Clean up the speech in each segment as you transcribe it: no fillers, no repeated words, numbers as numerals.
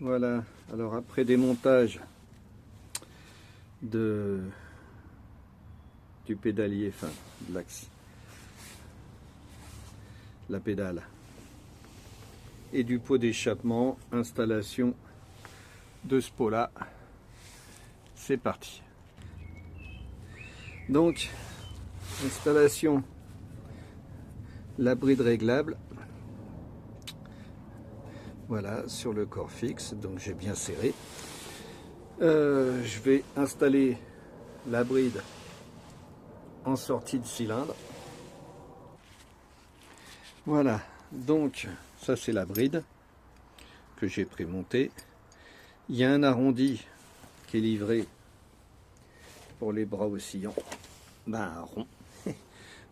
Voilà, alors après démontage du pédalier, enfin de l'axe, la pédale et du pot d'échappement, installation de ce pot là, c'est parti. Donc installation, la bride réglable, voilà, sur le corps fixe, donc j'ai bien serré. Je vais installer la bride en sortie de cylindre. Voilà, donc ça c'est la bride que j'ai prémontée. Il y a un arrondi qui est livré pour les bras oscillants, un rond,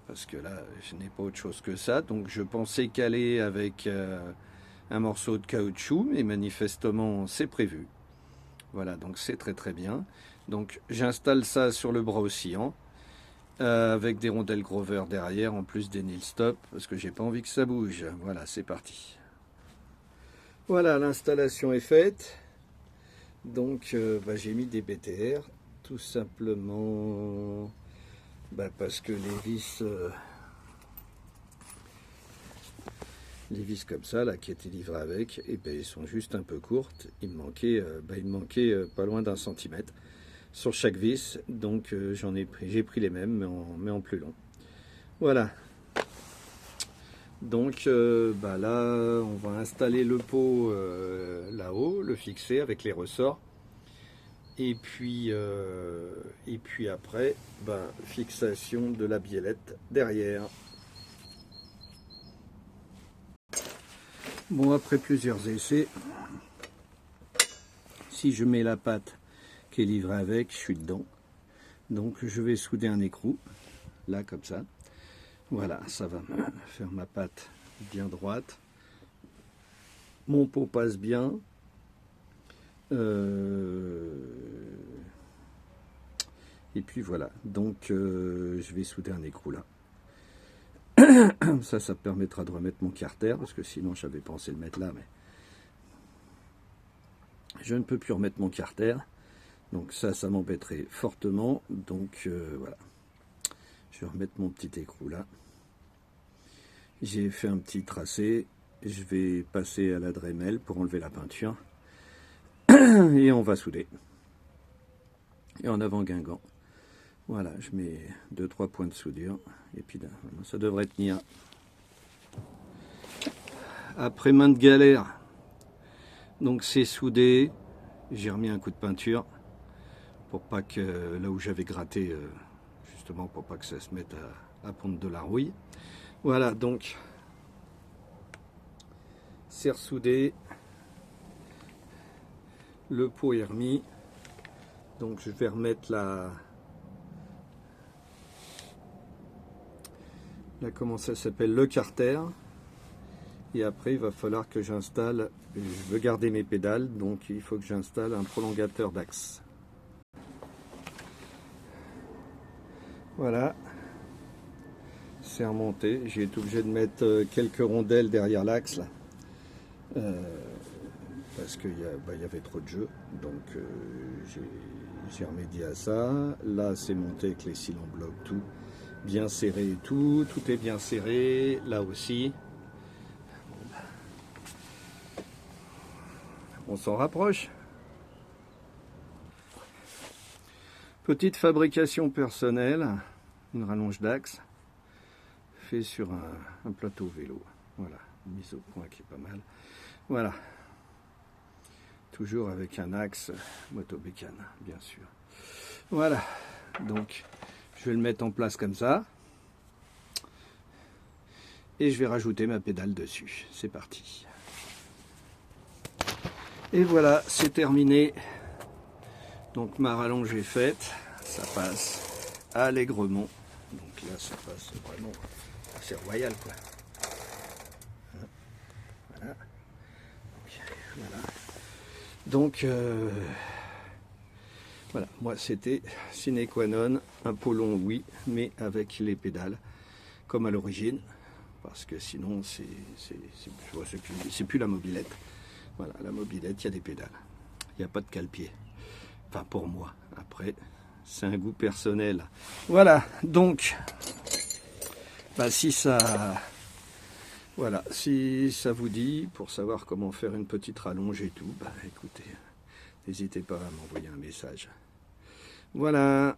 parce que là je n'ai pas autre chose que ça, donc je pensais caler avec un morceau de caoutchouc, mais manifestement c'est prévu. Voilà, donc c'est très bien. Donc j'installe ça sur le bras oscillant avec des rondelles Grover derrière, en plus des nil stop, parce que j'ai pas envie que ça bouge. Voilà, c'est parti. Voilà, l'installation est faite. Donc j'ai mis des BTR, tout simplement parce que les vis comme ça là qui étaient livrées avec, et ils sont juste un peu courtes. Il me manquait pas loin d'1 centimètre sur chaque vis, donc j'ai pris les mêmes mais en plus long. Voilà, donc là on va installer le pot là-haut, le fixer avec les ressorts, et puis après fixation de la biellette derrière. Bon, après plusieurs essais, si je mets la patte qui est livrée avec, je suis dedans. Donc je vais souder un écrou, là comme ça. Voilà, ça va me faire ma patte bien droite. Mon pot passe bien. Et puis voilà, donc je vais souder un écrou là. Ça permettra de remettre mon carter, parce que sinon j'avais pensé le mettre là, mais je ne peux plus remettre mon carter. Donc ça m'embêterait fortement. Donc voilà, je vais remettre mon petit écrou là. J'ai fait un petit tracé. Je vais passer à la Dremel pour enlever la peinture. Et on va souder. Et en avant Guingamp. Voilà, je mets 2-3 points de soudure. Et puis là, ça devrait tenir. Après maintes galères, donc c'est soudé. J'ai remis un coup de peinture pour pas que, là où j'avais gratté, justement pour pas que ça se mette à pondre de la rouille. Voilà, donc c'est ressoudé. Le pot est remis. Donc je vais remettre comment ça s'appelle, le carter. Et après il va falloir que j'installe, je veux garder mes pédales, donc il faut que j'installe un prolongateur d'axe. Voilà, c'est remonté. J'ai été obligé de mettre quelques rondelles derrière l'axe là, parce qu'il y avait trop de jeu, donc j'ai remédié à ça. Là c'est monté avec les cils en bloc, tout bien serré et tout est bien serré, là aussi. On s'en rapproche. Petite fabrication personnelle, une rallonge d'axe fait sur un plateau vélo. Voilà, une mise au point qui est pas mal. Voilà, toujours avec un axe motobécane, bien sûr. Voilà, donc je vais le mettre en place comme ça. Et je vais rajouter ma pédale dessus. C'est parti. Et voilà, c'est terminé. Donc ma rallonge est faite. Ça passe allègrement. Donc là, ça passe vraiment... C'est royal, quoi. Voilà. Donc, voilà. Moi, c'était sine qua non. Un pot long, oui, mais avec les pédales, comme à l'origine. Parce que sinon, c'est plus la mobilette. Voilà, la mobilette, il y a des pédales. Il n'y a pas de cale-pied. Enfin, pour moi. Après, c'est un goût personnel. Voilà, donc, bah, si ça... Voilà, si ça vous dit, pour savoir comment faire une petite rallonge et tout, bah écoutez, n'hésitez pas à m'envoyer un message. Voilà.